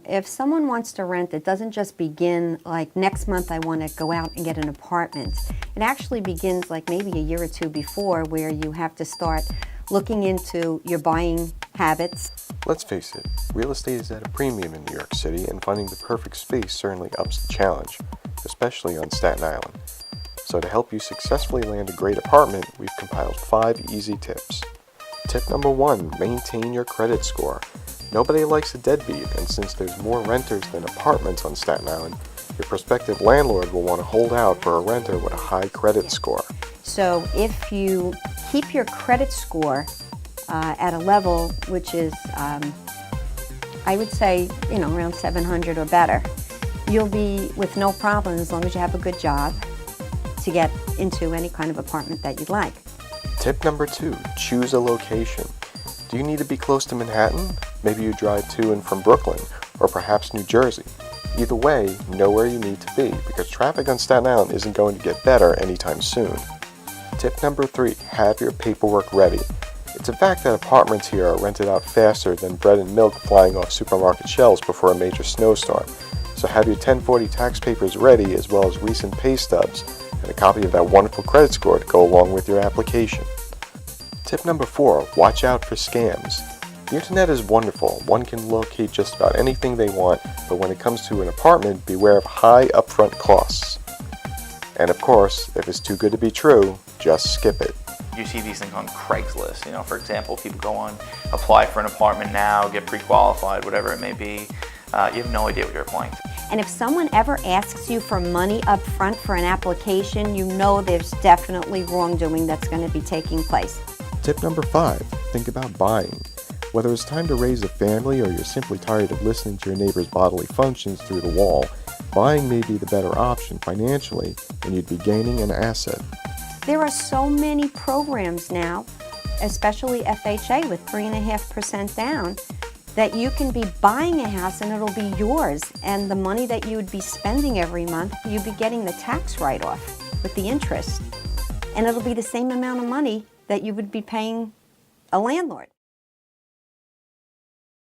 If someone wants to rent, it doesn't just begin like next month I want to go out and get an apartment. It actually begins like maybe a year or two before, where you have to start looking into your buying habits. Let's face it, real estate is at a premium in New York City, and finding the perfect space certainly ups the challenge, especially on Staten Island. So to help you successfully land a great apartment, we've compiled 5 easy tips. Tip number 1, maintain your credit score. Nobody likes a deadbeat, and since there's more renters than apartments on Staten Island, your prospective landlord will want to hold out for a renter with a high credit score. So if you keep your credit score at a level which is, I would say, around 700 or better, you'll be with no problem as long as you have a good job to get into any kind of apartment that you'd like. Tip number 2, choose a location. Do you need to be close to Manhattan? Maybe you drive to and from Brooklyn, or perhaps New Jersey. Either way, know where you need to be, because traffic on Staten Island isn't going to get better anytime soon. Tip number 3, have your paperwork ready. It's a fact that apartments here are rented out faster than bread and milk flying off supermarket shelves before a major snowstorm. So have your 1040 tax papers ready, as well as recent pay stubs, and a copy of that wonderful credit score to go along with your application. Tip number 4, watch out for scams. The internet is wonderful. One can locate just about anything they want, but when it comes to an apartment, beware of high upfront costs. And of course, if it's too good to be true, just skip it. You see these things on Craigslist. For example, people go on, apply for an apartment now, get pre-qualified, whatever it may be. You have no idea what you're applying to. And if someone ever asks you for money up front for an application, you know there's definitely wrongdoing that's going to be taking place. Tip number 5, think about buying. Whether it's time to raise a family or you're simply tired of listening to your neighbor's bodily functions through the wall, buying may be the better option financially, and you'd be gaining an asset. There are so many programs now, especially FHA with 3.5% down, that you can be buying a house and it'll be yours. And the money that you would be spending every month, you'd be getting the tax write-off with the interest. And it'll be the same amount of money that you would be paying a landlord.